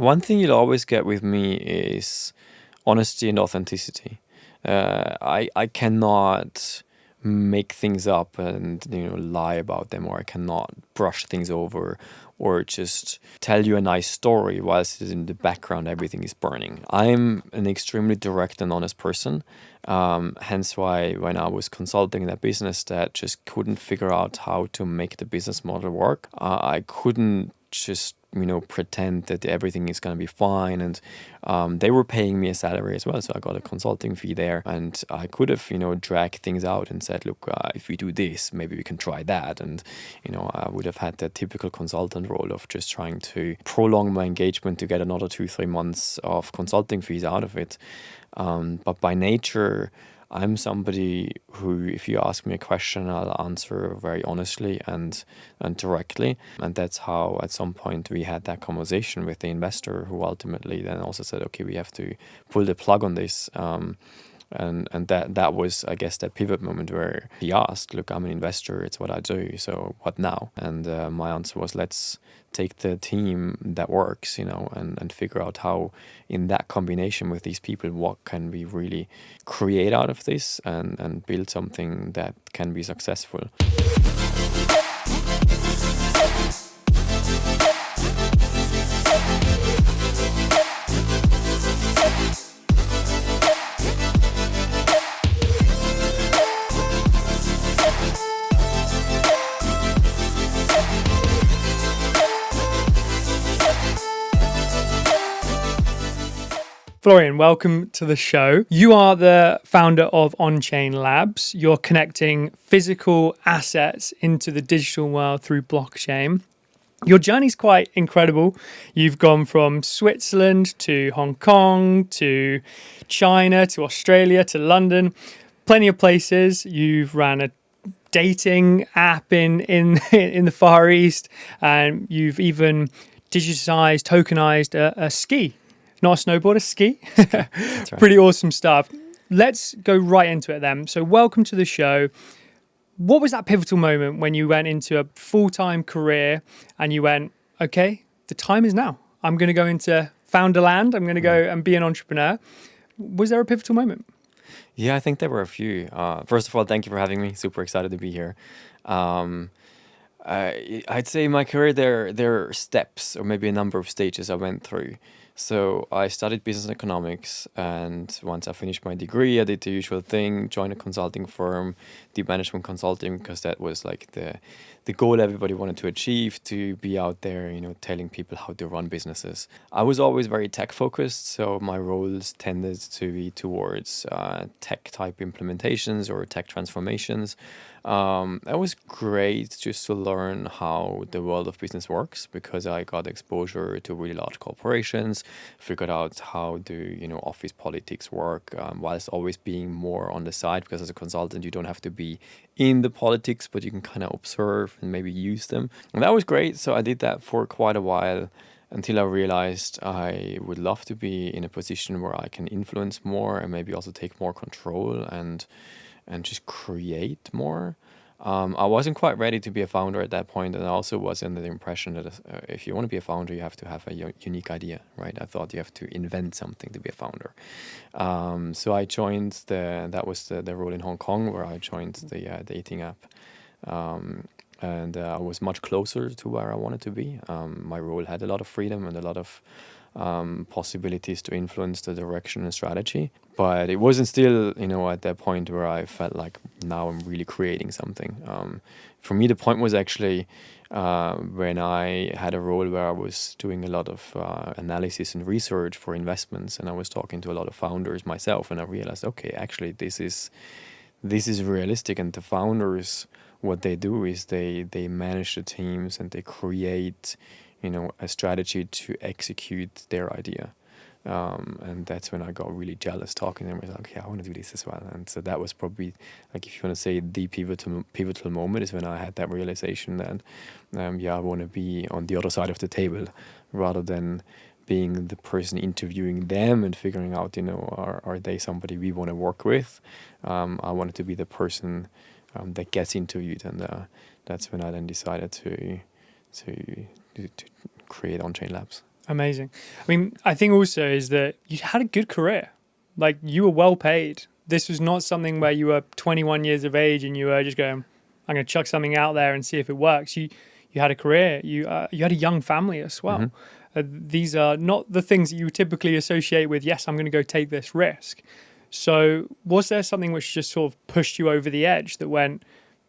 One thing you'll always get with me is honesty and authenticity. I cannot make things up and lie about them, or I cannot brush things over, or just tell you a nice story whilst in the background everything is burning. I'm an extremely direct and honest person. Hence why when I was consulting that business that just couldn't figure out how to make the business model work, I couldn't just pretend that everything is going to be fine. And they were paying me a salary as well, so I got a consulting fee there, and I could have dragged things out and said, look, if we do this, maybe we can try that. And I would have had that typical consultant role of just trying to prolong my engagement to get another 2-3 months of consulting fees out of it. But by nature, I'm somebody who, if you ask me a question, I'll answer very honestly and directly. And that's how at some point we had that conversation with the investor, who ultimately then also said, okay, we have to pull the plug on this. And that was, I guess, that pivot moment where he asked, look, I'm an investor, it's what I do, so what now? And my answer was, let's take the team that works, and figure out how, in that combination with these people, what can we really create out of this and build something that can be successful. Florian, welcome to the show. You are the founder of Onchain Labs. You're connecting physical assets into the digital world through blockchain. Your journey's quite incredible. You've gone from Switzerland to Hong Kong to China to Australia to London, plenty of places. You've ran a dating app in the Far East, and you've even digitised, tokenized a ski. Not a snowboard, a ski. That's right. Pretty awesome stuff. Let's go right into it then. So welcome to the show. What was that pivotal moment when you went into a full-time career and you went, okay, the time is now. I'm going to go into founderland. I'm going to go and be an entrepreneur. Was there a pivotal moment? Yeah, I think there were a few. First of all, thank you for having me. Super excited to be here. I'd say in my career there are steps, or maybe a number of stages I went through. So I studied business economics, and once I finished my degree, I did the usual thing, joined a consulting firm, did management consulting, because that was like the goal everybody wanted to achieve, to be out there, telling people how to run businesses. I was always very tech focused, so my roles tended to be towards tech type implementations or tech transformations. It was great just to learn how the world of business works, because I got exposure to really large corporations, figured out how do office politics work, whilst always being more on the side, because as a consultant you don't have to be in the politics, but you can kind of observe and maybe use them. And that was great. So I did that for quite a while, until I realized I would love to be in a position where I can influence more and maybe also take more control and just create more. I wasn't quite ready to be a founder at that point, and I also was under the impression that if you want to be a founder, you have to have a unique idea, right? I thought you have to invent something to be a founder. So I joined that was the role in Hong Kong, where I joined the dating app. And I was much closer to where I wanted to be. My role had a lot of freedom and a lot of possibilities to influence the direction and strategy. But it wasn't still, at that point where I felt like now I'm really creating something. For me, the point was actually when I had a role where I was doing a lot of analysis and research for investments, and I was talking to a lot of founders myself, and I realized, okay, actually this is realistic, and the founders, what they do is they manage the teams and they create, a strategy to execute their idea. And that's when I got really jealous talking to them. I was like, okay, I want to do this as well. And so that was probably, like, if you want to say the pivotal moment, is when I had that realization that, I want to be on the other side of the table rather than being the person interviewing them and figuring out, are they somebody we want to work with? I wanted to be the person that gets interviewed, and that's when I then decided to create Onchain Labs. Amazing. I mean, I think also is that you had a good career. Like, you were well paid. This was not something where you were 21 years of age and you were just going, I'm going to chuck something out there and see if it works. You had a career. You had a young family as well. These are not the things that you typically associate with, yes, I'm going to go take this risk. So was there something which just sort of pushed you over the edge that went,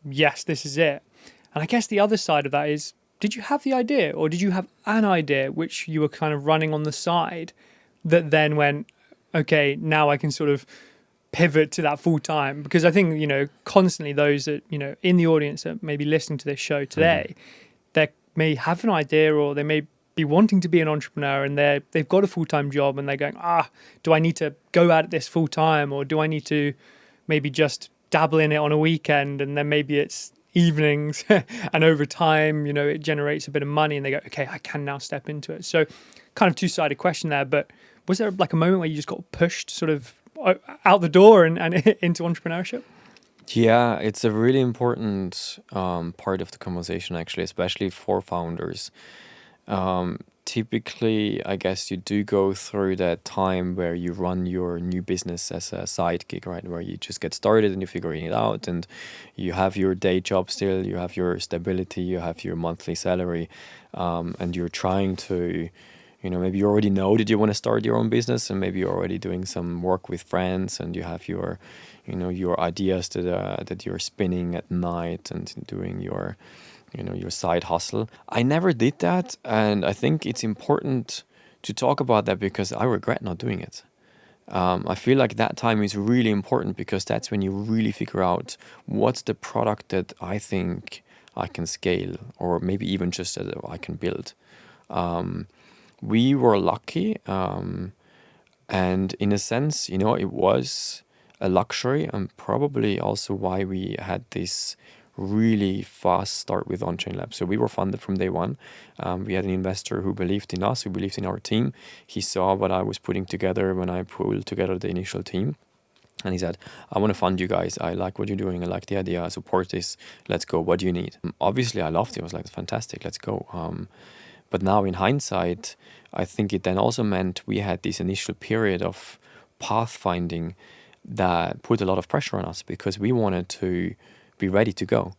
yes, this is it? And I guess the other side of that is, did you have the idea, or did you have an idea which you were kind of running on the side that then went, okay, now I can sort of pivot to that full time? Because I think, constantly those that, in the audience that may be listening to this show today, they may have an idea, or they may be wanting to be an entrepreneur, and they've got a full-time job and they're going, do I need to go at this full time, or do I need to maybe just dabble in it on a weekend, and then maybe it's evenings and over time, it generates a bit of money, and they go, okay, I can now step into it. So kind of two-sided question there, but was there like a moment where you just got pushed sort of out the door and into entrepreneurship? Yeah, it's a really important part of the conversation, actually, especially for founders. Typically, I guess you do go through that time where you run your new business as a side gig, right? Where you just get started and you're figuring it out, and you have your day job still, you have your stability, you have your monthly salary, and you're trying to, maybe you already know that you want to start your own business, and maybe you're already doing some work with friends, and you have your, your ideas that you're spinning at night and doing your side hustle. I never did that, and I think it's important to talk about that because I regret not doing it. I feel like that time is really important because that's when you really figure out what's the product that I think I can scale, or maybe even just that I can build. We were lucky, and in a sense, it was a luxury, and probably also why we had this really fast start with Onchain Labs. So we were funded from day one. We had an investor who believed in us, who believed in our team. He saw what I was putting together when I pulled together the initial team. And he said, I want to fund you guys. I like what you're doing. I like the idea. I support this. Let's go. What do you need? Obviously, I loved it. I was like, fantastic. Let's go. But now in hindsight, I think it then also meant we had this initial period of pathfinding that put a lot of pressure on us because we wanted to be ready to go.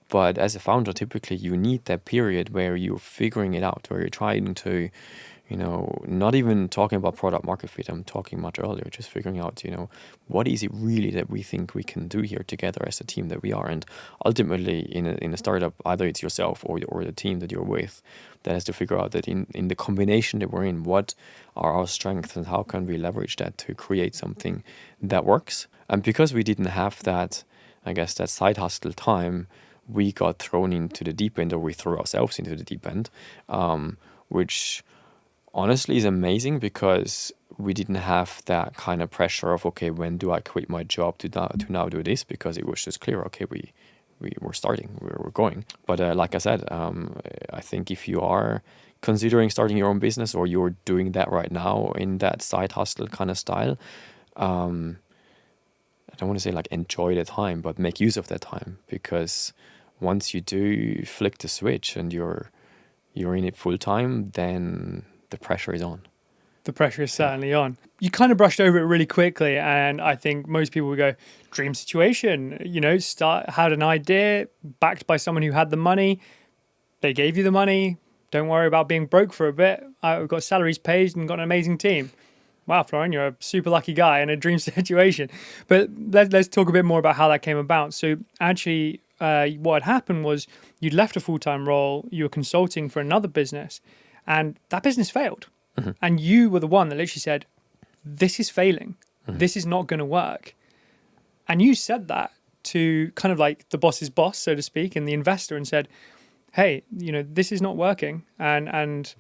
But as a founder, typically you need that period where you're figuring it out, where you're trying to, not even talking about product market fit, I'm talking much earlier, just figuring out, what is it really that we think we can do here together as a team that we are. And ultimately in a startup, either it's yourself or the team that you're with that has to figure out that in the combination that we're in, what are our strengths and how can we leverage that to create something that works. And because we didn't have that, I guess, that side hustle time, we got thrown into the deep end, or we threw ourselves into the deep end, which honestly is amazing because we didn't have that kind of pressure of, okay, when do I quit my job to now do this? Because it was just clear, okay, we're starting, we're going. But like I said, I think if you are considering starting your own business, or you're doing that right now in that side hustle kind of style, I don't want to say like enjoy the time, but make use of that time, because once you do flick the switch and you're in it full time, then the pressure is on. The pressure is certainly on. You kind of brushed over it really quickly, and I think most people would go, dream situation, had an idea backed by someone who had the money. They gave you the money. Don't worry about being broke for a bit. I've got salaries paid and got an amazing team. Wow, Florian, you're a super lucky guy in a dream situation. But let's talk a bit more about how that came about. So actually, what had happened was you'd left a full-time role, you were consulting for another business, and that business failed. Mm-hmm. And you were the one that literally said, this is failing. Mm-hmm. This is not going to work. And you said that to kind of like the boss's boss, so to speak, and the investor, and said, hey, this is not working, and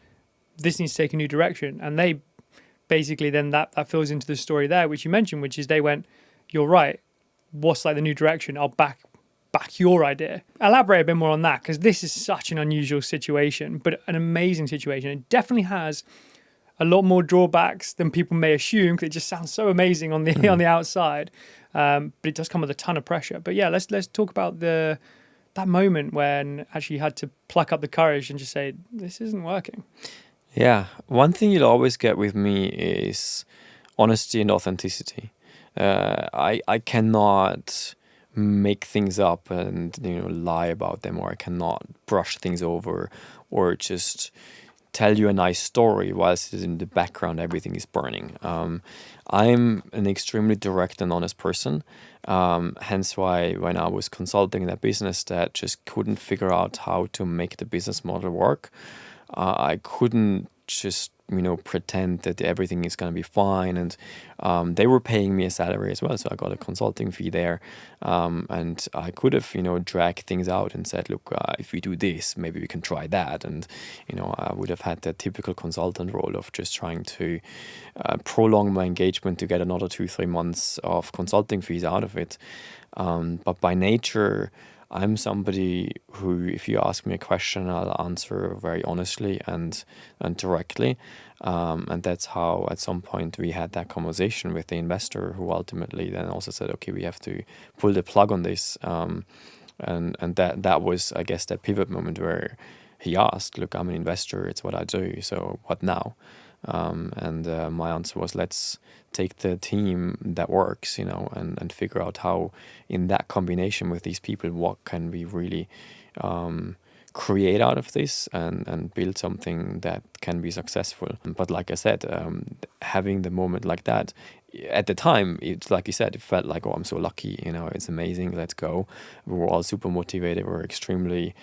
this needs to take a new direction. And they basically then that fills into the story there, which you mentioned, which is they went, you're right. What's like the new direction? I'll back your idea. Elaborate a bit more on that, because this is such an unusual situation, but an amazing situation. It definitely has a lot more drawbacks than people may assume, because it just sounds so amazing on the on the outside, but it does come with a ton of pressure. But yeah, let's talk about that moment when actually you had to pluck up the courage and just say, this isn't working. Yeah, one thing you'll always get with me is honesty and authenticity. I cannot make things up and lie about them, or I cannot brush things over, or just tell you a nice story whilst in the background everything is burning. I'm an extremely direct and honest person. Hence why when I was consulting that business that just couldn't figure out how to make the business model work, I couldn't just pretend that everything is going to be fine. And they were paying me a salary as well, so I got a consulting fee there. And I could have dragged things out and said, look, if we do this, maybe we can try that. And I would have had that typical consultant role of just trying to prolong my engagement to get another 2-3 months of consulting fees out of it. But by nature, I'm somebody who, if you ask me a question, I'll answer very honestly and directly. And that's how at some point we had that conversation with the investor, who ultimately then also said, okay, we have to pull the plug on this. And that was, I guess, that pivot moment where he asked, look, I'm an investor, it's what I do, so what now? And my answer was, let's take the team that works, and figure out how, in that combination with these people, what can we really create out of this and build something that can be successful. But like I said, having the moment like that, at the time, it's like you said, it felt like, oh, I'm so lucky, it's amazing, let's go. We were all super motivated, we were extremely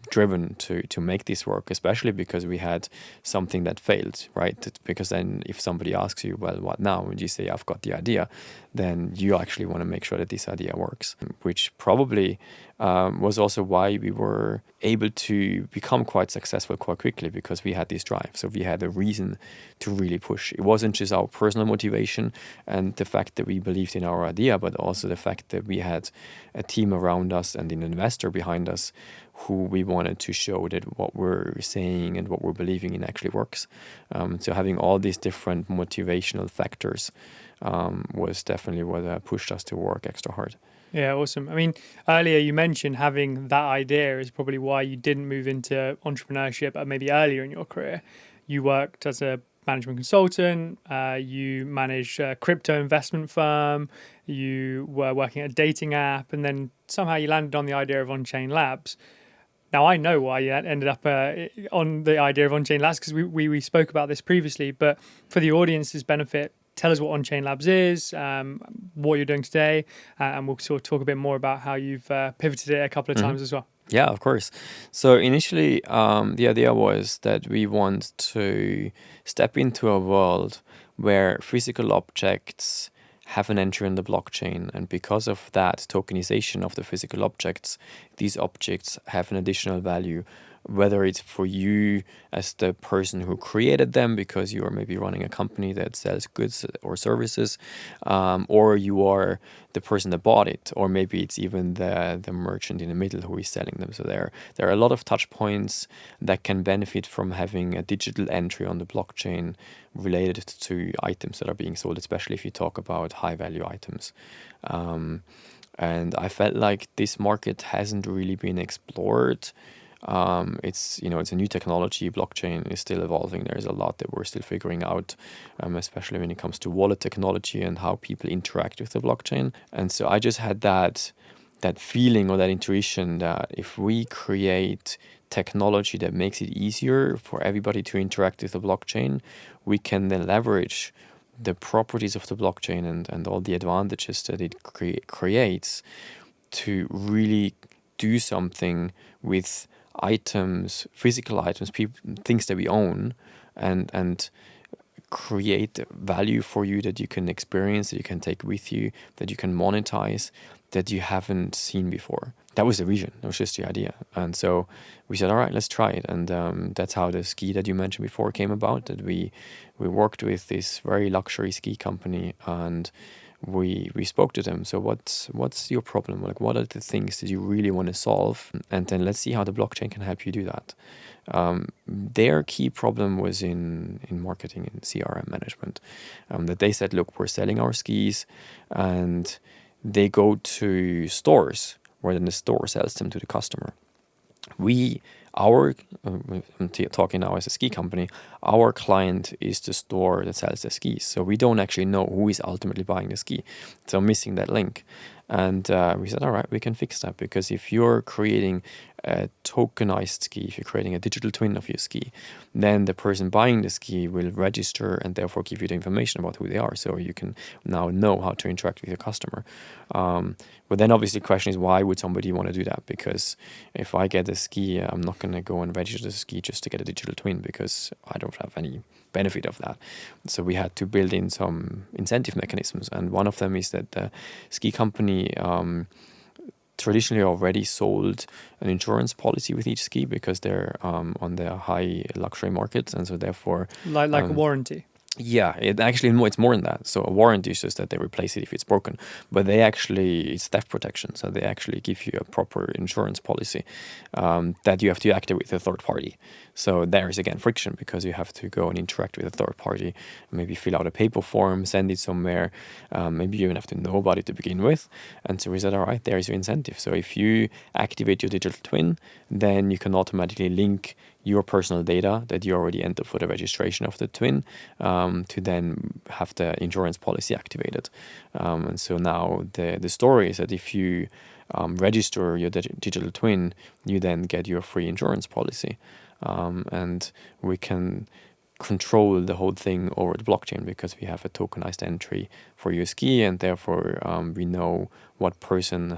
driven to make this work, especially because we had something that failed, right? Because then if somebody asks you, well, what now? And you say, I've got the idea, then you actually want to make sure that this idea works, which probably was also why we were able to become quite successful quite quickly, because we had this drive. So we had a reason to really push. It wasn't just our personal motivation and the fact that we believed in our idea, but also the fact that we had a team around us and an investor behind us who we wanted to show that what we're saying and what we're believing in actually works. So having all these different motivational factors was definitely what pushed us to work extra hard. Yeah, awesome. I mean, earlier you mentioned having that idea is probably why you didn't move into entrepreneurship maybe earlier in your career. You worked as a management consultant, you managed a crypto investment firm, you were working at a dating app, and then somehow you landed on the idea of Onchain Labs. Now, I know why you ended up on the idea of Onchain Labs, because we spoke about this previously, but for the audience's benefit, tell us what Onchain Labs is, what you're doing today, and we'll sort of talk a bit more about how you've pivoted it a couple of times as well. Yeah, of course. So initially, the idea was that we want to step into a world where physical objects have an entry on the blockchain. And because of that tokenization of the physical objects, these objects have an additional value, whether it's for you as the person who created them because you are maybe running a company that sells goods or services, or you are the person that bought it, or maybe it's even the merchant in the middle who is selling them. So there are a lot of touch points that can benefit from having a digital entry on the blockchain related to items that are being sold, especially if you talk about high value items. And I felt like this market hasn't really been explored. It's a new technology. Blockchain is still evolving. There's a lot that we're still figuring out, especially when it comes to wallet technology and how people interact with the blockchain. And so I just had that feeling or that intuition that if we create technology that makes it easier for everybody to interact with the blockchain, we can then leverage the properties of the blockchain and all the advantages that it creates to really do something with items, physical items, things that we own, and create value for you that you can experience, that you can take with you, that you can monetize, that you haven't seen before. That was the vision. That was just the idea. And so we said, all right, let's try it. And that's how the ski that you mentioned before came about, that we worked with this very luxury ski company, and we spoke to them. So what's your problem? Like, what are the things that you really want to solve? And then let's see how the blockchain can help you do that. Their key problem was in marketing and CRM management. That they said, look, we're selling our skis, and they go to stores where then the store sells them to the customer. We I'm talking now as a ski company, our client is the store that sells the skis. So we don't actually know who is ultimately buying the ski. So missing that link. And we said, all right, we can fix that, because if you're creating a tokenized ski, if you're creating a digital twin of your ski, then the person buying the ski will register and therefore give you the information about who they are. So you can now know how to interact with your customer. But then obviously the question is, why would somebody want to do that? Because if I get a ski, I'm not going to go and register the ski just to get a digital twin, because I don't have any benefit of that. So we had to build in some incentive mechanisms. And one of them is that the ski company traditionally already sold an insurance policy with each ski, because they're on the high luxury markets. And so therefore... Like a warranty. Yeah, it's more than that. So a warranty is just that they replace it if it's broken, but it's theft protection. So they actually give you a proper insurance policy that you have to activate with a third party. So there is again friction, because you have to go and interact with a third party, maybe fill out a paper form, send it somewhere. Maybe you even have to know about it to begin with. And so we said, all right, there is your incentive. So if you activate your digital twin, then you can automatically link your personal data that you already entered for the registration of the twin to then have the insurance policy activated. And so now the story is that if you register your digital twin, you then get your free insurance policy. And we can control the whole thing over the blockchain, because we have a tokenized entry for your ski, and therefore we know which person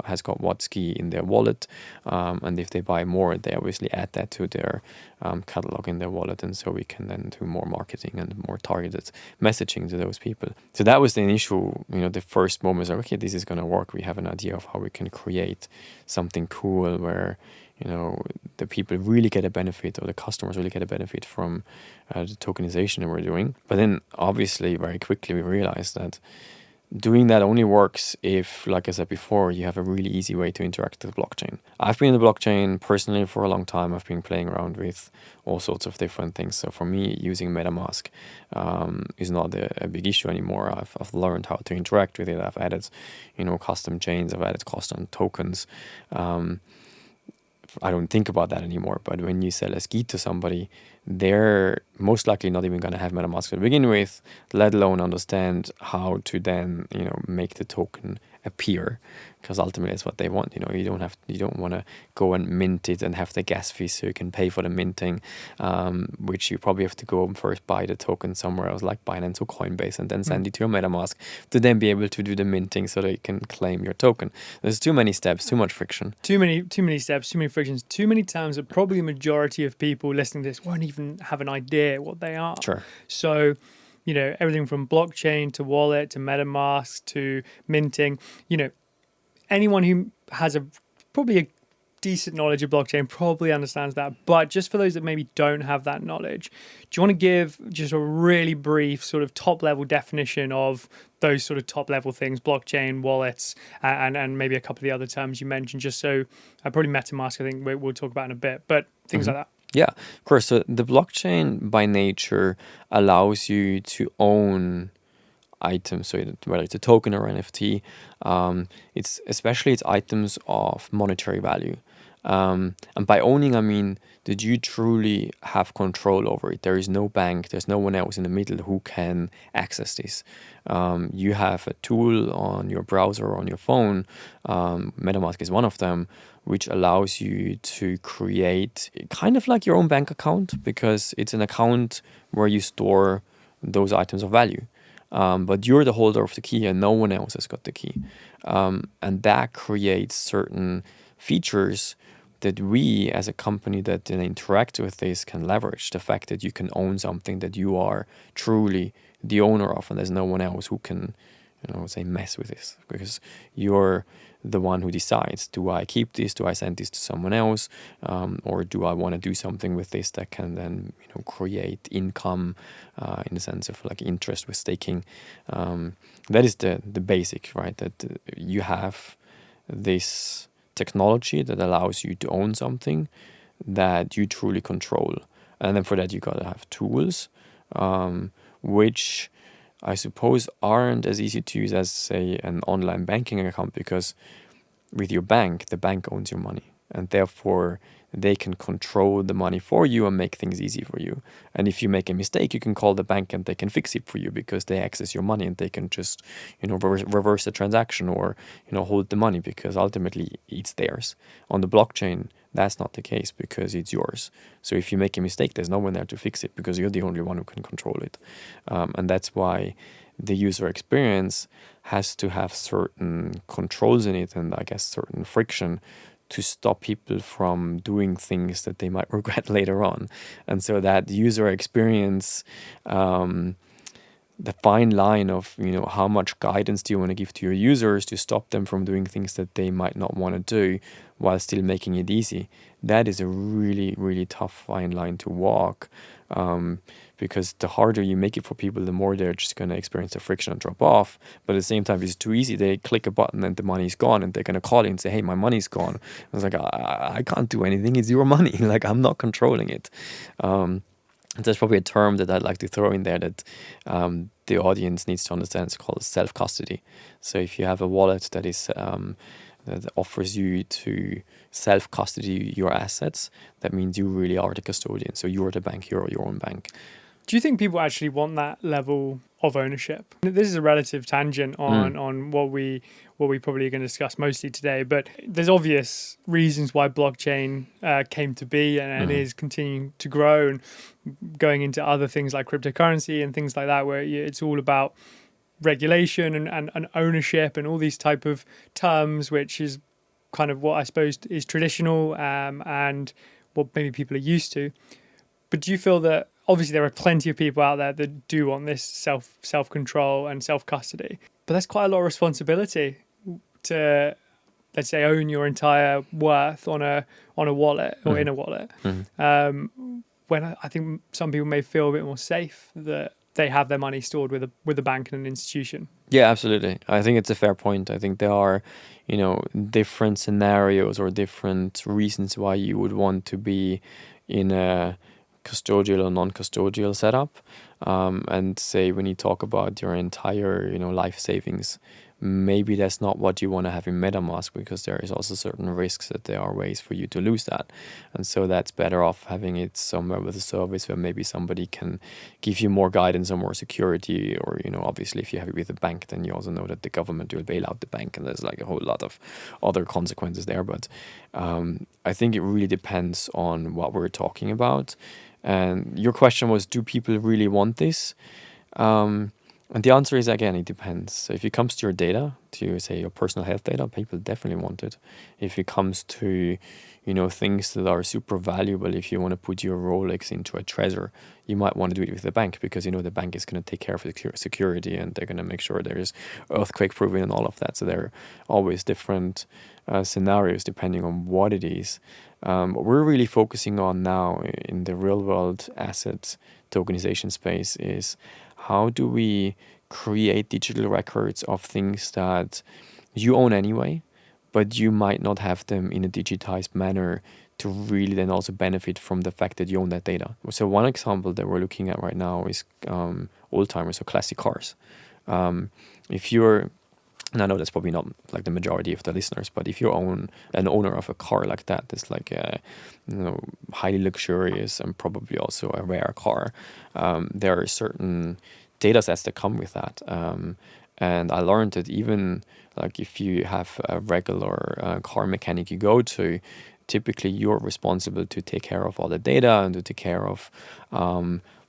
has got what ski in their wallet, and if they buy more, they obviously add that to their catalog in their wallet, and so we can then do more marketing and more targeted messaging to those people. So that was the initial, the first moments of, okay, this is going to work. We have an idea of how we can create something cool where the people really get a benefit, or the customers really get a benefit from the tokenization that we're doing. But then obviously very quickly we realized that doing that only works if, like I said before, you have a really easy way to interact with the blockchain. I've been in the blockchain personally for a long time. I've been playing around with all sorts of different things. So for me, using MetaMask is not a big issue anymore. I've learned how to interact with it. I've added, custom chains. I've added custom tokens. I don't think about that anymore. But when you sell a ski to somebody, they're most likely not even going to have MetaMask to begin with, let alone understand how to then, make the token appear, because ultimately that's what they want. You don't want to go and mint it and have the gas fee so you can pay for the minting, which you probably have to go and first buy the token somewhere else like Binance or Coinbase, and then send it to your MetaMask to then be able to do the minting so that you can claim your token. There's too many steps, too much friction. Too many steps, too many frictions, too many times that probably the majority of people listening to this won't even have an idea what they are. Sure. So, everything from blockchain to wallet to MetaMask to minting, anyone who has probably a decent knowledge of blockchain probably understands that. But just for those that maybe don't have that knowledge, do you want to give just a really brief sort of top level definition of those sort of top level things, blockchain, wallets, and maybe a couple of the other terms you mentioned, just so probably MetaMask, I think we'll talk about in a bit, but things like that. Yeah, of course. So the blockchain by nature allows you to own items. So whether it's a token or NFT, it's items of monetary value. And by owning, I mean that you truly have control over it. There is no bank, there's no one else in the middle who can access this. You have a tool on your browser or on your phone, MetaMask is one of them, which allows you to create kind of like your own bank account, because it's an account where you store those items of value. But you're the holder of the key and no one else has got the key. And that creates certain features that we as a company that interact with this can leverage. The fact that you can own something that you are truly the owner of, and there's no one else who can, mess with this, because you're the one who decides, do I keep this, do I send this to someone else, or do I want to do something with this that can then create income in the sense of like interest with staking. That is the basic, right? That you have this technology that allows you to own something that you truly control, and then for that you gotta have tools, which I suppose aren't as easy to use as, say, an online banking account, because with your bank, the bank owns your money, and therefore they can control the money for you and make things easy for you. And if you make a mistake, you can call the bank and they can fix it for you because they access your money and they can just, reverse the transaction or, hold the money because ultimately it's theirs. On the blockchain, that's not the case because it's yours. So if you make a mistake, there's no one there to fix it because you're the only one who can control it. And that's why the user experience has to have certain controls in it and I guess certain friction to stop people from doing things that they might regret later on. And so that user experience, the fine line of, how much guidance do you want to give to your users to stop them from doing things that they might not want to do while still making it easy. That is a really, really tough fine line to walk. Because the harder you make it for people, the more they're just going to experience the friction and drop off. But at the same time, if it's too easy, they click a button and the money's gone and they're going to call you and say, hey, my money's gone. I was like, I can't do anything. It's your money. Like, I'm not controlling it. There's probably a term that I'd like to throw in there that the audience needs to understand. It's called self-custody. So if you have a wallet that is that offers you to self-custody your assets, that means you really are the custodian. So you're the bank, you're your own bank. Do you think people actually want that level of ownership? This is a relative tangent on what we probably are going to discuss mostly today, but there's obvious reasons why blockchain came to be and is continuing to grow and going into other things like cryptocurrency and things like that, where it's all about regulation and ownership and all these type of terms, which is kind of what I suppose is traditional and what maybe people are used to. But do you feel that obviously there are plenty of people out there that do want this self-control and self-custody, but that's quite a lot of responsibility to, let's say, own your entire worth on a wallet or in a wallet. When I think some people may feel a bit more safe that they have their money stored with a bank and an institution. Yeah, absolutely. I think it's a fair point. I think there are, different scenarios or different reasons why you would want to be in a custodial or non-custodial setup. And say when you talk about your entire, life savings, maybe that's not what you want to have in MetaMask because there is also certain risks that there are ways for you to lose that. And so that's better off having it somewhere with a service where maybe somebody can give you more guidance or more security. Or, obviously if you have it with a bank, then you also know that the government will bail out the bank and there's like a whole lot of other consequences there. But I think it really depends on what we're talking about. And your question was, do people really want this? And the answer is, again, it depends. So if it comes to your data, to say your personal health data, people definitely want it. If it comes to, things that are super valuable, if you want to put your Rolex into a treasure, you might want to do it with the bank because, the bank is going to take care of the security and they're going to make sure there is earthquake proofing and all of that. So there are always different scenarios depending on what it is. What we're really focusing on now in the real world asset tokenization space is how do we create digital records of things that you own anyway, but you might not have them in a digitized manner to really then also benefit from the fact that you own that data. So one example that we're looking at right now is old timers, so classic cars. If you're, and I know that's probably not like the majority of the listeners, but if you're an owner of a car like that, it's like a highly luxurious and probably also a rare car. There are certain data sets that come with that. And I learned that even like if you have a regular car mechanic you go to, typically you're responsible to take care of all the data and to take care of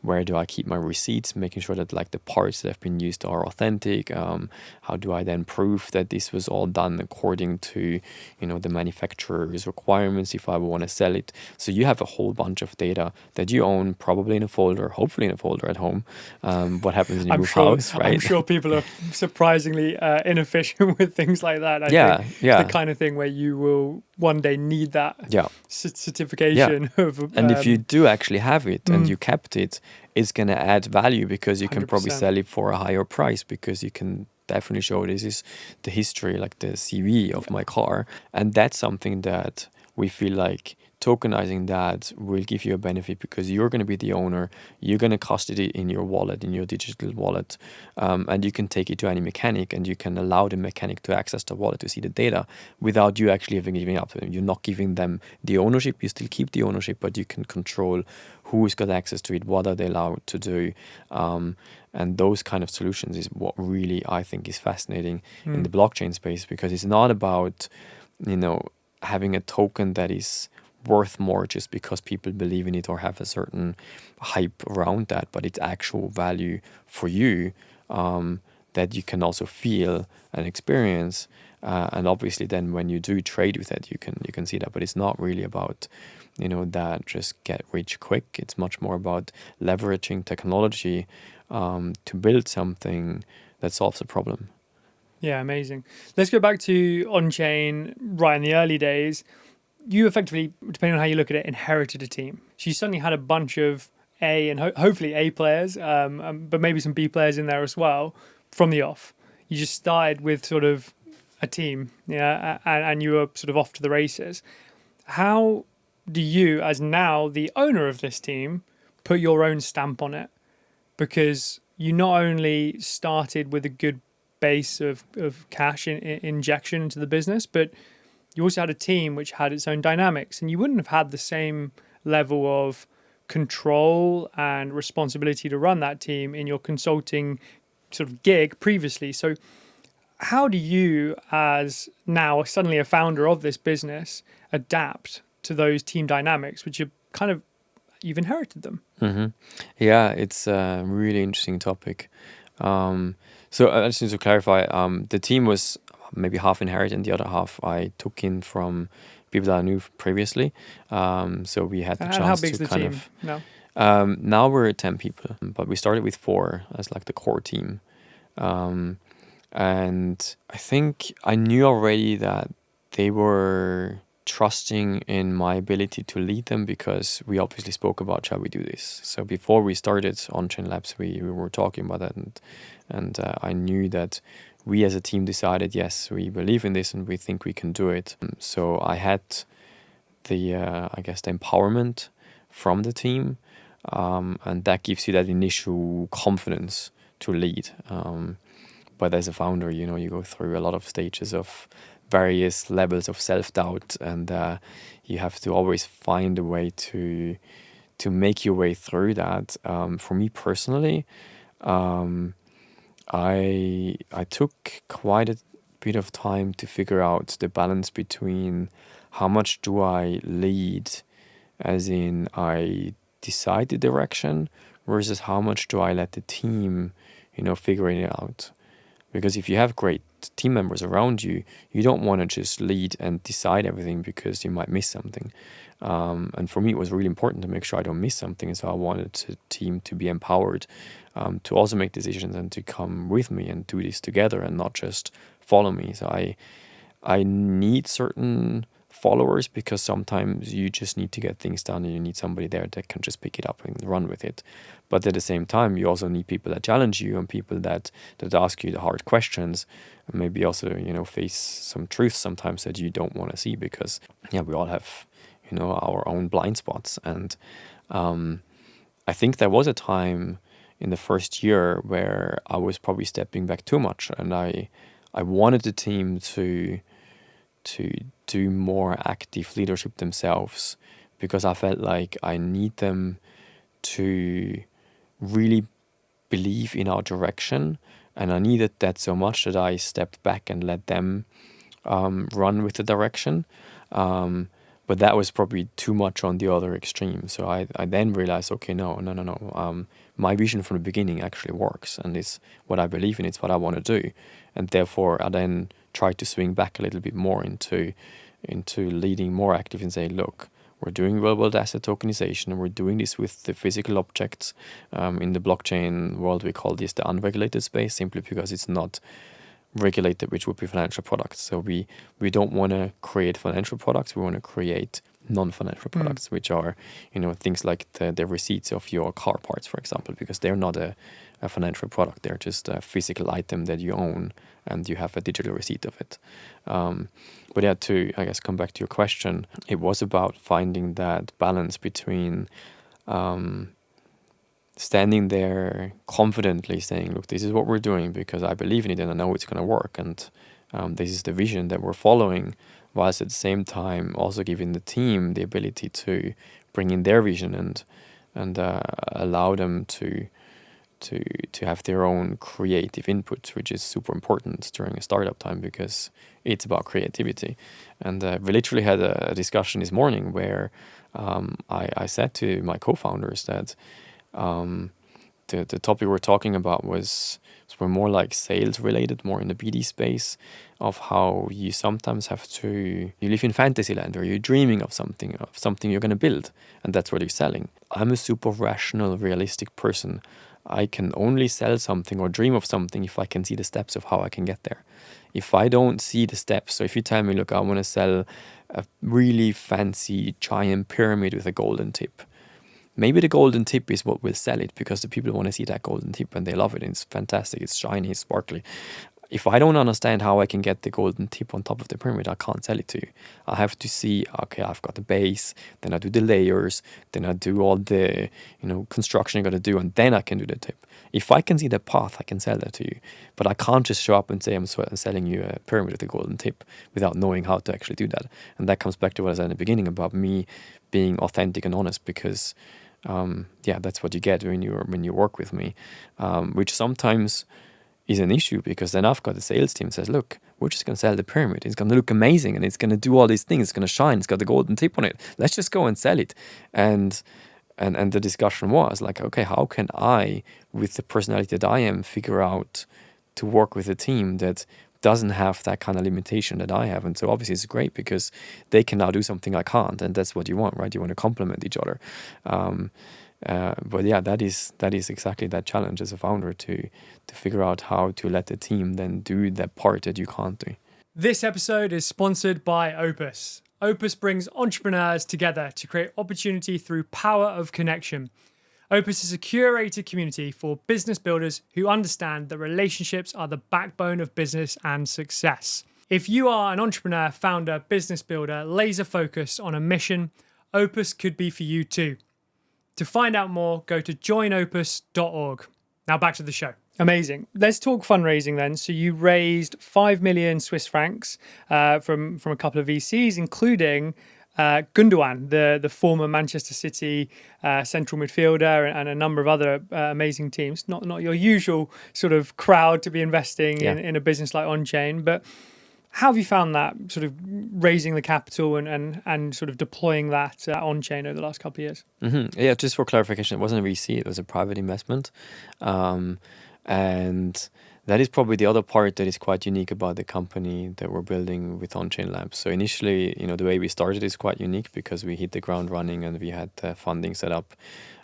where do I keep my receipts, making sure that like the parts that have been used are authentic. How do I then prove that this was all done according to, the manufacturer's requirements if I want to sell it. So you have a whole bunch of data that you own, probably in a folder, hopefully in a folder at home. What happens in your house, right? I'm sure people are surprisingly inefficient with things like that. I think yeah. The kind of thing where you will one day need that certification of. And if you do actually have it and you kept it, it's going to add value because you can 100%. probably sell it for a higher price because you can definitely show this is the history, like the CV of my car. And that's something that we feel like tokenizing that will give you a benefit because you're going to be the owner, you're going to custody it in your wallet, in your digital wallet, and you can take it to any mechanic and you can allow the mechanic to access the wallet to see the data without you actually having giving up to them. You're not giving them the ownership, you still keep the ownership, but you can control who's got access to it, what are they allowed to do. And those kind of solutions is what really I think is fascinating in the blockchain space, because it's not about, having a token that is worth more just because people believe in it or have a certain hype around that, but it's actual value for you that you can also feel and experience. And obviously then when you do trade with it, you can see that, but it's not really about that just get rich quick. It's much more about leveraging technology to build something that solves a problem. Yeah, amazing. Let's go back to Onchain right in the early days. You effectively, depending on how you look at it, inherited a team. So you suddenly had a bunch of A and hopefully A players, but maybe some B players in there as well from the off. You just started with sort of a team, and you were sort of off to the races. How do you, as now the owner of this team, put your own stamp on it? Because you not only started with a good base of cash injection into the business, but you also had a team which had its own dynamics, and you wouldn't have had the same level of control and responsibility to run that team in your consulting sort of gig previously. So how do you, as now suddenly a founder of this business, adapt to those team dynamics, which are kind of, you've inherited them? Mm-hmm. Yeah, it's a really interesting topic. So I just need to clarify, the team was maybe half inherited and the other half I took in from people that I knew previously. So we had the chance to how big's the team now? Now we're 10 people, but we started with 4 as like the core team. And I think I knew already that they were trusting in my ability to lead them because we obviously spoke about, shall we do this? So before we started Onchain Labs, we were talking about that, and I knew that we as a team decided, yes, we believe in this and we think we can do it. So I had the empowerment from the team, and that gives you that initial confidence to lead. But as a founder, you go through a lot of stages of various levels of self-doubt, and you have to always find a way to make your way through that. For me personally, I took quite a bit of time to figure out the balance between how much do I lead, as in I decide the direction, versus how much do I let the team, figure it out. Because if you have great team members around you, you don't want to just lead and decide everything because you might miss something. And for me, it was really important to make sure I don't miss something. So I wanted the team to be empowered to also make decisions and to come with me and do this together and not just follow me. So I need certain followers because sometimes you just need to get things done and you need somebody there that can just pick it up and run with it. But at the same time, you also need people that challenge you and people that ask you the hard questions and maybe also, face some truths sometimes that you don't want to see because, we all have, our own blind spots. And I think there was a time in the first year where I was probably stepping back too much, and I wanted the team to do more active leadership themselves because I felt like I need them to really believe in our direction, and I needed that so much that I stepped back and let them run with the direction. But that was probably too much on the other extreme. So I then realized, okay, no. My vision from the beginning actually works, and it's what I believe in, it's what I want to do. And therefore, I then tried to swing back a little bit more into leading more active and say, look, we're doing real-world asset tokenization, and we're doing this with the physical objects. In the blockchain world, we call this the unregulated space, simply because it's not regulated, which would be financial products. So we don't want to create financial products. We want to create non-financial products, which are, things like the receipts of your car parts, for example, because they're not a financial product. They're just a physical item that you own and you have a digital receipt of it. But yeah, to, I guess, come back to your question, it was about finding that balance between standing there confidently saying, look, this is what we're doing because I believe in it and I know it's going to work. And this is the vision that we're following, whilst at the same time also giving the team the ability to bring in their vision and allow them to have their own creative input, which is super important during a startup time because it's about creativity. And we literally had a discussion this morning where I said to my co-founders that the topic we're talking about was more like sales related, more in the BD space, of how you sometimes have to, you live in fantasy land or you're dreaming of something you're going to build, and that's what you're selling. I'm a super rational, realistic person. I can only sell something or dream of something if I can see the steps of how I can get there. If I don't see the steps, so if you tell me, look, I want to sell a really fancy giant pyramid with a golden tip, maybe the golden tip is what will sell it because the people want to see that golden tip and they love it. And it's fantastic. It's shiny, it's sparkly. If I don't understand how I can get the golden tip on top of the pyramid, I can't sell it to you. I have to see, okay, I've got the base, then I do the layers, then I do all the construction I got to do, and then I can do the tip. If I can see the path, I can sell that to you. But I can't just show up and say I'm selling you a pyramid with a golden tip without knowing how to actually do that. And that comes back to what I said in the beginning about me being authentic and honest, because that's what you get when you work with me, which sometimes is an issue because then I've got a sales team that says, look, we're just going to sell the pyramid. It's going to look amazing and it's going to do all these things. It's going to shine. It's got the golden tip on it. Let's just go and sell it. And the discussion was like, okay, how can I, with the personality that I am, figure out to work with a team that doesn't have that kind of limitation that I have? And so obviously it's great because they can now do something I can't, and that's what you want, right? You want to complement each other. But yeah, that is exactly that challenge as a founder to figure out how to let the team then do that part that you can't do. This episode is sponsored by Opus. Opus brings entrepreneurs together to create opportunity through power of connection. Opus is a curated community for business builders who understand that relationships are the backbone of business and success. If you are an entrepreneur, founder, business builder, laser focused on a mission, Opus could be for you too. To find out more, go to joinopus.org. Now back to the show. Amazing. Let's talk fundraising then. So you raised 5 million Swiss francs from a couple of VCs, including Gundogan, the former Manchester City central midfielder, and a number of other amazing teams. Not your usual sort of crowd to be investing in a business like Onchain, but how have you found that sort of raising the capital and sort of deploying that Onchain over the last couple of years? Mm-hmm. Yeah, just for clarification, it wasn't a VC, it was a private investment. And that is probably the other part that is quite unique about the company that we're building with Onchain Labs. So initially, the way we started is quite unique because we hit the ground running and we had funding set up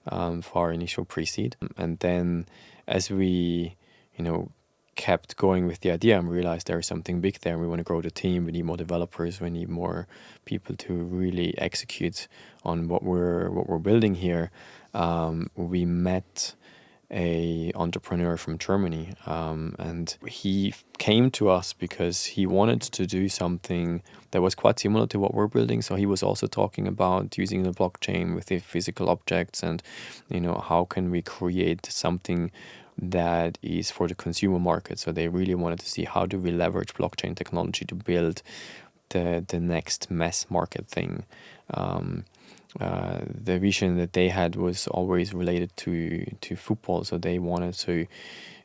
for our initial pre-seed. And then as we, kept going with the idea and realized there is something big there and we want to grow the team, we need more developers, we need more people to really execute on what we're building here. We met a entrepreneur from Germany, and he came to us because he wanted to do something that was quite similar to what we're building. So he was also talking about using the blockchain with the physical objects and how can we create something that is for the consumer market. So they really wanted to see how do we leverage blockchain technology to build the next mass market thing. The vision that they had was always related to football. So they wanted to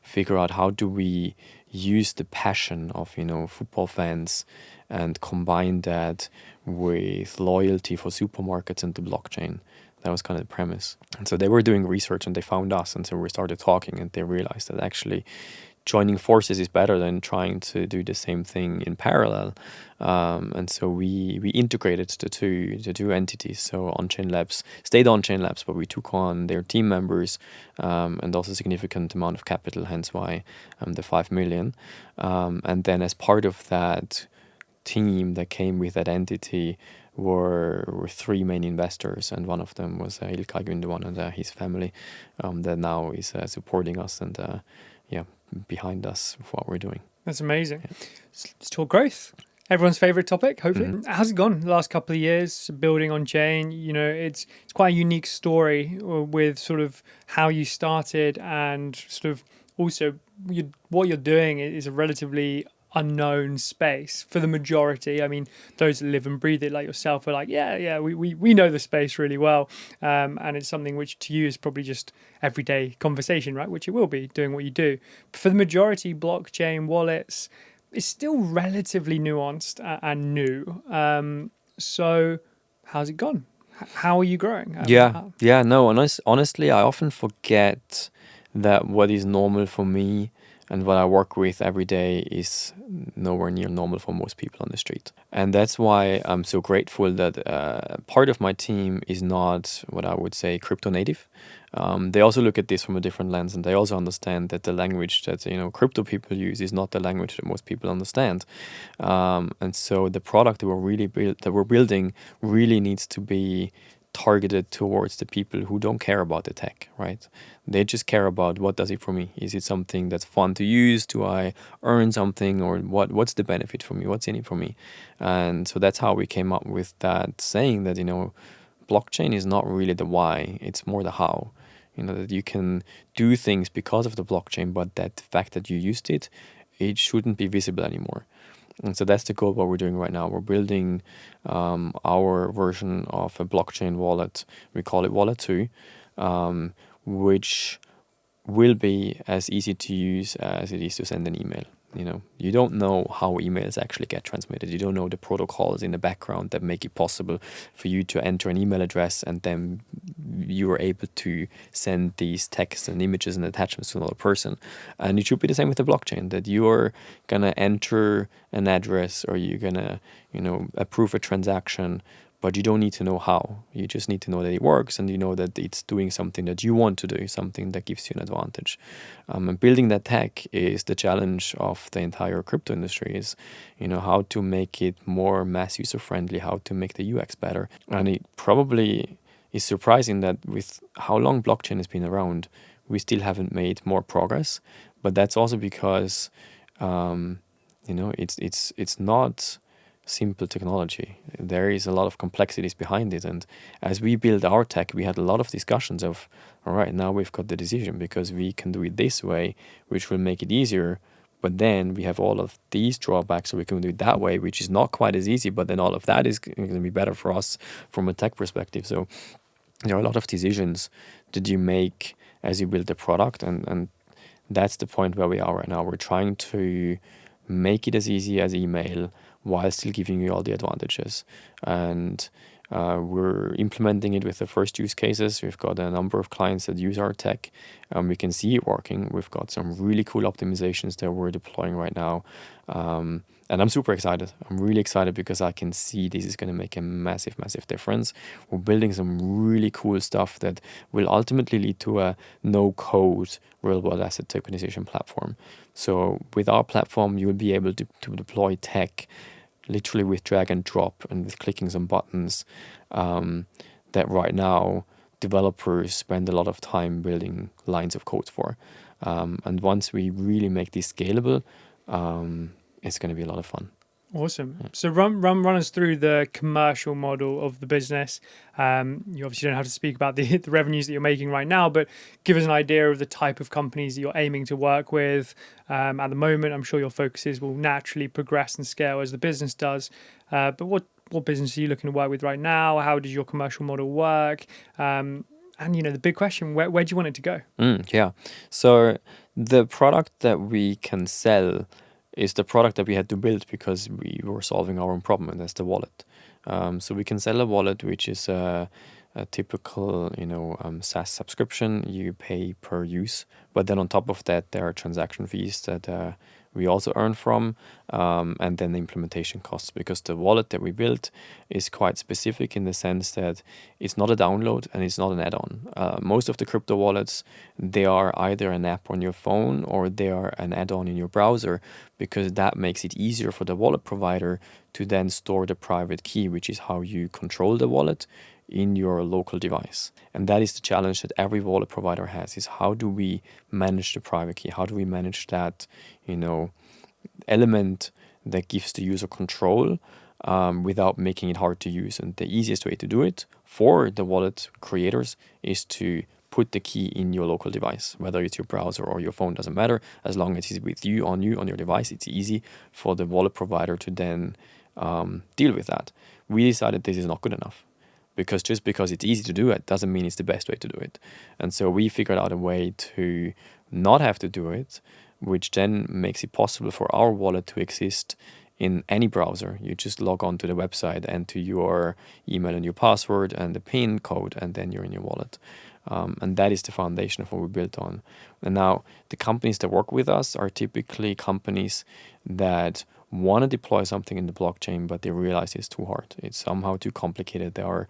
figure out how do we use the passion of football fans and combine that with loyalty for supermarkets and the blockchain. That was kind of the premise. And so they were doing research and they found us, and so we started talking and they realized that actually joining forces is better than trying to do the same thing in parallel. And so we integrated the two entities. So Onchain Labs stayed Onchain Labs, but we took on their team members and also a significant amount of capital, hence why the 5 million. And then as part of that team that came with that entity, were three main investors, and one of them was Ilkay Gundogan and his family that now is supporting us and behind us with what we're doing. That's amazing. Let's talk growth. Everyone's favorite topic, hopefully. How's it gone the last couple of years building Onchain? It's quite a unique story with sort of how you started, and sort of also what you're doing is a relatively unknown space for the majority. I mean, those that live and breathe it like yourself are like, we know the space really well. And it's something which to you is probably just everyday conversation, right? Which it will be doing what you do. But for the majority, blockchain, wallets, it's still relatively nuanced and new. So how's it gone? How are you growing? Honestly, I often forget that what is normal for me and what I work with every day is nowhere near normal for most people on the street. And that's why I'm so grateful that part of my team is not what I would say crypto native. They also look at this from a different lens, and they also understand that the language that crypto people use is not the language that most people understand. And so the product that we're building really needs to be targeted towards the people who don't care about the tech, right? They just care about, what does it for me? Is it something that's fun to use? Do I earn something, or what's the benefit for me? What's in it for me? And so that's how we came up with that saying that, blockchain is not really the why, it's more the how. That you can do things because of the blockchain, but that fact that you used it shouldn't be visible anymore. And so that's the goal, what we're doing right now. We're building our version of a blockchain wallet. We call it Wallet 2, which will be as easy to use as it is to send an email. You don't know how emails actually get transmitted. You don't know the protocols in the background that make it possible for you to enter an email address, and then you are able to send these texts and images and attachments to another person. And it should be the same with the blockchain, that you're gonna enter an address, or you're gonna approve a transaction, but you don't need to know how. You just need to know that it works, and you know that it's doing something that you want to do, something that gives you an advantage. And building that tech is the challenge of the entire crypto industry, is how to make it more mass user friendly, how to make the UX better. And it probably is surprising that with how long blockchain has been around, we still haven't made more progress. But that's also because it's not simple technology. There is a lot of complexities behind it, and as we build our tech, we had a lot of discussions of, all right, now we've got the decision, because we can do it this way, which will make it easier, but then we have all of these drawbacks, so we can do it that way, which is not quite as easy, but then all of that is going to be better for us from a tech perspective. So there are a lot of decisions that you make as you build the product, and that's the point where we are right now. We're trying to make it as easy as email while still giving you all the advantages. And we're implementing it with the first use cases. We've got a number of clients that use our tech, and we can see it working. We've got some really cool optimizations that we're deploying right now. And I'm super excited. I'm really excited because I can see this is going to make a massive, massive difference. We're building some really cool stuff that will ultimately lead to a no-code real-world asset tokenization platform. So with our platform, you will be able to deploy tech literally with drag and drop and with clicking some buttons that right now developers spend a lot of time building lines of code for. And once we really make this scalable, it's going to be a lot of fun. Awesome. So run us through the commercial model of the business. You obviously don't have to speak about the revenues that you're making right now, but give us an idea of the type of companies that you're aiming to work with. At the moment, I'm sure your focuses will naturally progress and scale as the business does. But what business are you looking to work with right now? How does your commercial model work? And the big question, where do you want it to go? So the product that we can sell is the product that we had to build because we were solving our own problem, and that's the wallet. So we can sell a wallet which is a typical, SaaS subscription. You pay per use, but then on top of that, there are transaction fees that we also earn from, and then the implementation costs, because the wallet that we built is quite specific in the sense that it's not a download and it's not an add-on. Most of the crypto wallets, they are either an app on your phone or they are an add-on in your browser, because that makes it easier for the wallet provider to then store the private key, which is how you control the wallet in your local device. And that is the challenge that every wallet provider has, is how do we manage the private key? How do we manage that, element that gives the user control without making it hard to use? And the easiest way to do it for the wallet creators is to put the key in your local device, whether it's your browser or your phone, doesn't matter. As long as it's with you on your device, it's easy for the wallet provider to then deal with that. We decided this is not good enough, because just because it's easy to do it doesn't mean it's the best way to do it. And so we figured out a way to not have to do it, which then makes it possible for our wallet to exist in any browser. You just log on to the website, enter your email and your password and the PIN code, and then you're in your wallet. And that is the foundation of what we built on. And now the companies that work with us are typically companies that want to deploy something in the blockchain, but they realize it's too hard. It's somehow too complicated. There are,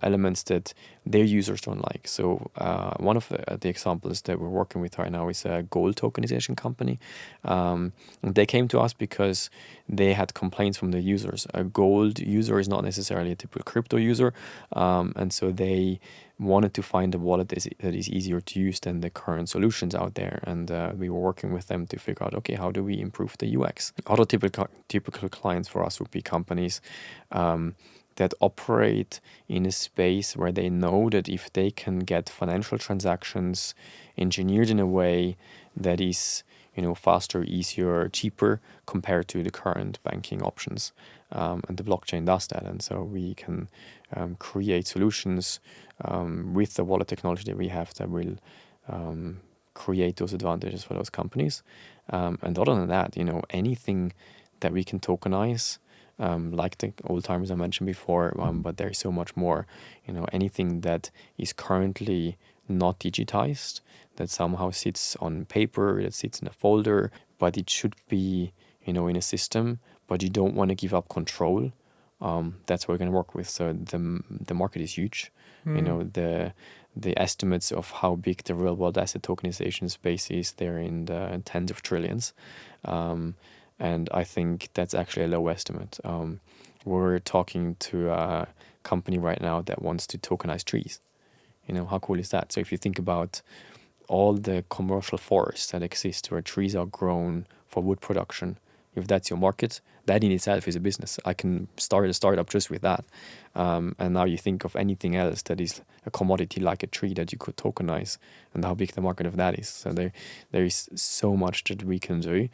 elements that their users don't like. So one of the examples that we're working with right now is a gold tokenization company. And they came to us because they had complaints from the users. A gold user is not necessarily a typical crypto user. And so they wanted to find a wallet that is easier to use than the current solutions out there. And we were working with them to figure out, okay, how do we improve the UX? Other typical clients for us would be companies that operate in a space where they know that if they can get financial transactions engineered in a way that is, faster, easier, cheaper compared to the current banking options. And the blockchain does that. And so we can create solutions with the wallet technology that we have that will create those advantages for those companies. And other than that, anything that we can tokenize, like the old timers I mentioned before, but there's so much more. Anything that is currently not digitized, that somehow sits on paper, that sits in a folder, but it should be, in a system, but you don't want to give up control. That's what we're going to work with. So the market is huge. The estimates of how big the real world asset tokenization space is, they're in the tens of trillions. And I think that's actually a low estimate. We're talking to a company right now that wants to tokenize trees. How cool is that? So if you think about all the commercial forests that exist where trees are grown for wood production, if that's your market, that in itself is a business. I can start a startup just with that. And now you think of anything else that is a commodity like a tree that you could tokenize, and how big the market of that is. So there is so much that we can do.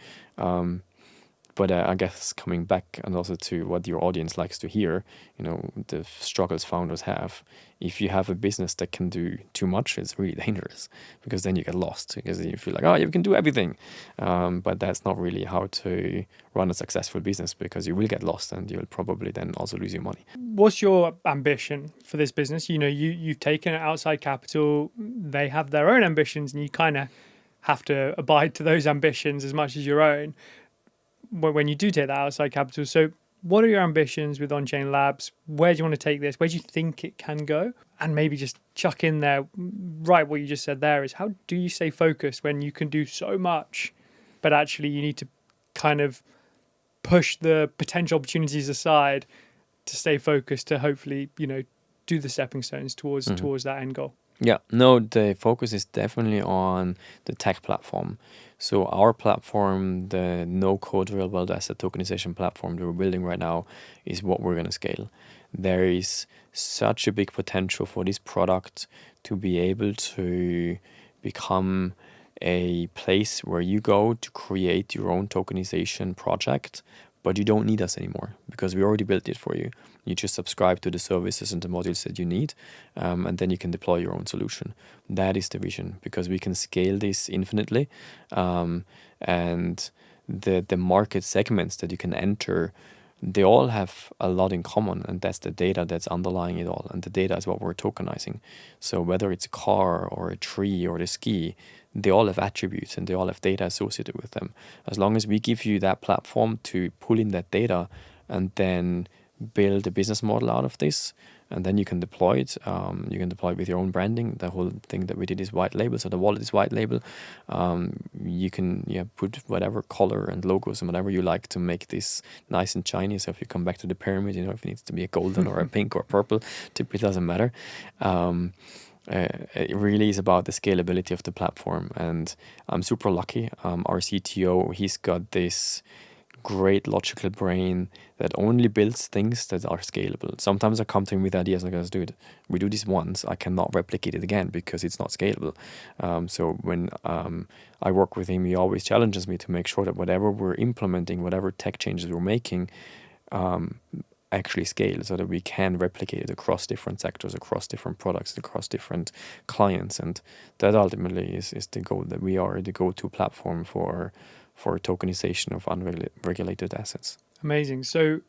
But I guess coming back and also to what your audience likes to hear, the struggles founders have. If you have a business that can do too much, it's really dangerous, because then you get lost, because you feel like, you can do everything. But that's not really how to run a successful business, because you will get lost and you'll probably then also lose your money. What's your ambition for this business? You've taken outside capital. They have their own ambitions, and you kind of have to abide to those ambitions as much as your own when you do take that outside capital. So what are your ambitions with Onchain Labs? Where do you want to take this? Where do you think it can go? And maybe just chuck in there, right, what you just said there is, how do you stay focused when you can do so much, but actually you need to kind of push the potential opportunities aside to stay focused, to hopefully, do the stepping stones towards that end goal? Yeah, no, the focus is definitely on the tech platform. So our platform, the no-code real-world asset tokenization platform that we're building right now, is what we're going to scale. There is such a big potential for this product to be able to become a place where you go to create your own tokenization project, but you don't need us anymore, because we already built it for you. You just subscribe to the services and the modules that you need, and then you can deploy your own solution. That is the vision, because we can scale this infinitely, and the market segments that you can enter, they all have a lot in common, and that's the data that's underlying it all. And the data is what we're tokenizing. So whether it's a car or a tree or the ski, they all have attributes and they all have data associated with them. As long as we give you that platform to pull in that data and then build a business model out of this, and then you can deploy it. You can deploy it with your own branding. The whole thing that we did is white label, so the wallet is white label. You can put whatever color and logos and whatever you like to make this nice and shiny. So if you come back to the pyramid, if it needs to be a golden or a pink or purple, typically doesn't matter. It really is about the scalability of the platform, and I'm super lucky. Our CTO, he's got this great logical brain that only builds things that are scalable. Sometimes I come to him with ideas and I go, dude, we do this once, I cannot replicate it again because it's not scalable. So when I work with him, he always challenges me to make sure that whatever we're implementing, whatever tech changes we're making, actually scale so that we can replicate it across different sectors, across different products, across different clients. And that ultimately is the goal, that we are the go-to platform for tokenization of unregulated assets. Amazing. So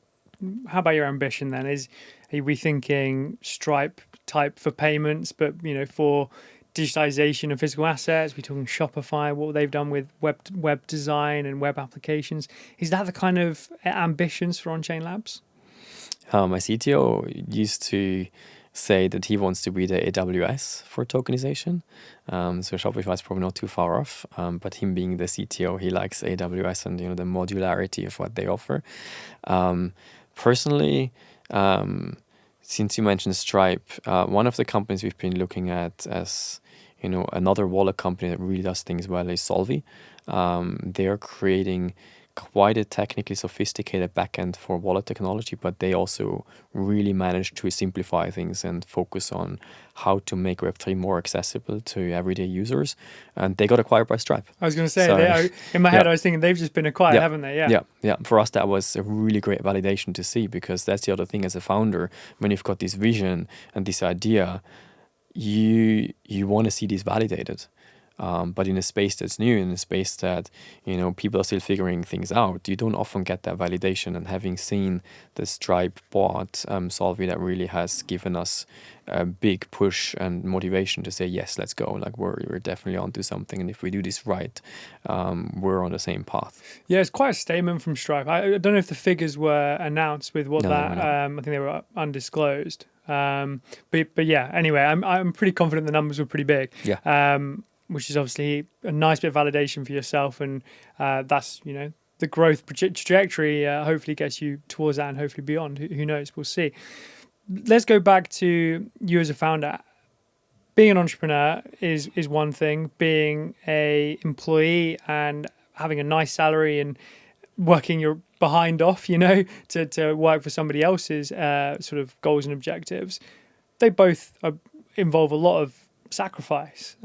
how about your ambition then? Are we thinking Stripe type for payments, but for digitization of physical assets? We're talking Shopify, what they've done with web design and web applications. Is that the kind of ambitions for Onchain Labs? My CTO used to say that he wants to be the AWS for tokenization. So Shopify is probably not too far off, but him being the CTO, he likes AWS and the modularity of what they offer. Personally, since you mentioned Stripe, one of the companies we've been looking at as another wallet company that really does things well is Solvi. They're creating quite a technically sophisticated backend for wallet technology, but they also really managed to simplify things and focus on how to make Web3 more accessible to everyday users. And they got acquired by Stripe. I was going to say, in my head, I was thinking they've just been acquired, haven't they? Yeah. For us, that was a really great validation to see, because that's the other thing as a founder. When you've got this vision and this idea, you want to see this validated. But in a space that's new, in a space that people are still figuring things out, you don't often get that validation. And having seen the Stripe bot Solvi, that really has given us a big push and motivation to say, yes, let's go. Like we're definitely onto something, and if we do this right, we're on the same path. Yeah, it's quite a statement from Stripe. I don't know if the figures were announced with what I think they were undisclosed. But yeah, anyway, I'm pretty confident the numbers were pretty big. Yeah. Which is obviously a nice bit of validation for yourself, and that's the growth trajectory hopefully gets you towards that and hopefully beyond. Who knows? We'll see. Let's go back to you as a founder. Being an entrepreneur is one thing. Being a employee and having a nice salary and working your behind off, to work for somebody else's sort of goals and objectives, they both involve a lot of sacrifice.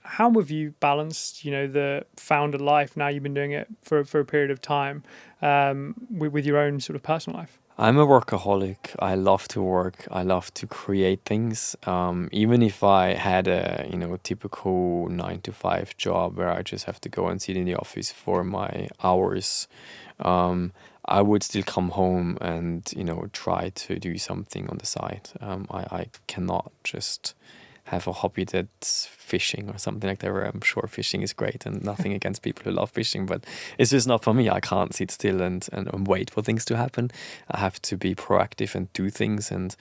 How have you balanced, the founder life? Now you've been doing it for a period of time, with your own sort of personal life. I'm a workaholic. I love to work. I love to create things. Even if I had a typical 9-to-5 job where I just have to go and sit in the office for my hours, I would still come home and try to do something on the side. I cannot just have a hobby that's fishing or something like that, where I'm sure fishing is great and nothing against people who love fishing, but it's just not for me. I can't sit still and wait for things to happen. I have to be proactive and do things. And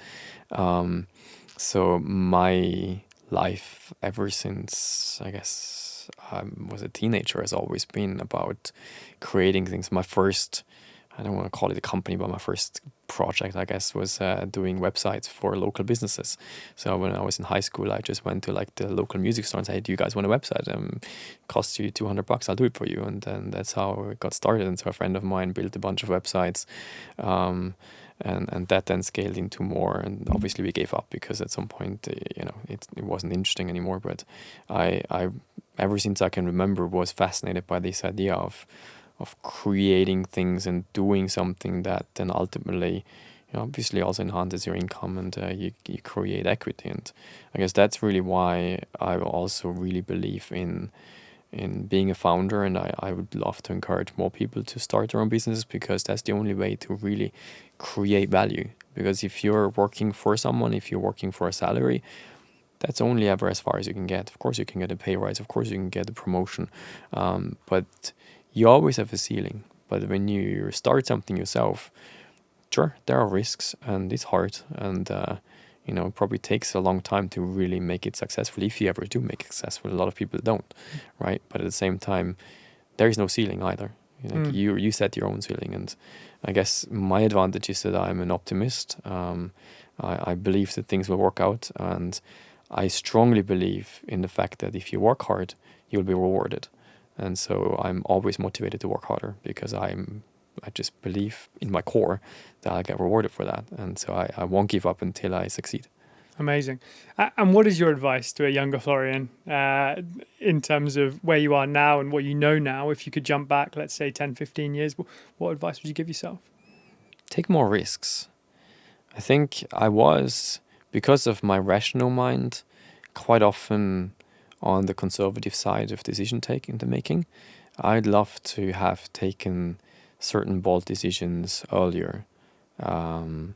so my life ever since, I guess, I was a teenager has always been about creating things. My first, I don't want to call it a company, but my first project, I guess, was doing websites for local businesses. So when I was in high school, I just went to the local music store and said, hey, do you guys want a website? Costs you $200, I'll do it for you. And then that's how it got started. And so a friend of mine built a bunch of websites, and that then scaled into more. And obviously we gave up because at some point, it wasn't interesting anymore. But I ever since I can remember, was fascinated by this idea of creating things and doing something that then ultimately, obviously also enhances your income, and you create equity. And I guess that's really why I also really believe in in being a founder, and I would love to encourage more people to start their own businesses, because that's the only way to really create value. Because if you're working for someone, if you're working for a salary, that's only ever as far as you can get. Of course, you can get a pay rise. Of course, you can get a promotion. But you always have a ceiling. But when you start something yourself, sure, there are risks, and it's hard. And, it probably takes a long time to really make it successful, if you ever do make it successful. A lot of people don't, right? But at the same time, there is no ceiling either. You set your own ceiling. And I guess my advantage is that I'm an optimist. I believe that things will work out, and I strongly believe in the fact that if you work hard, you'll be rewarded. And so I'm always motivated to work harder, because I just believe in my core that I'll get rewarded for that. And so I won't give up until I succeed. Amazing. And what is your advice to a younger Florian in terms of where you are now and what you know now? If you could jump back, let's say 10, 15 years, what advice would you give yourself? Take more risks. I think I was, because of my rational mind, quite often on the conservative side of decision making. I'd love to have taken certain bold decisions earlier, and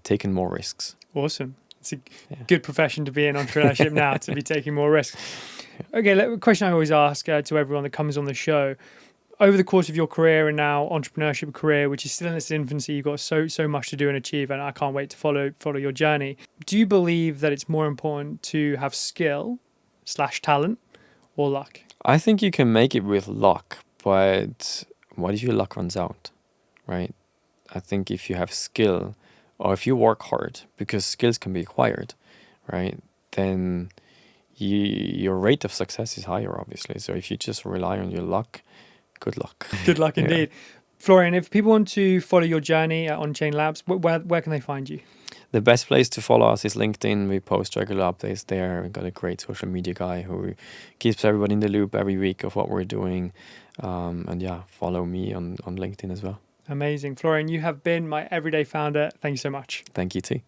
taken more risks. Awesome. It's a good profession to be in, entrepreneurship now, to be taking more risks. Okay, a question I always ask to everyone that comes on the show. Over the course of your career, and now entrepreneurship career, which is still in its infancy, you've got so much to do and achieve, and I can't wait to follow your journey. Do you believe that it's more important to have skill/talent or luck? I think you can make it with luck, but what if your luck runs out, right? I think if you have skill, or if you work hard, because skills can be acquired, right, then your rate of success is higher, obviously. So if you just rely on your luck, good luck. Good luck indeed. Florian, if people want to follow your journey at Onchain Labs, where can they find you? The best place to follow us is LinkedIn. We post regular updates there. We've got a great social media guy who keeps everybody in the loop every week of what we're doing. And follow me on LinkedIn as well. Amazing. Florian, you have been my everyday founder. Thank you so much. Thank you too.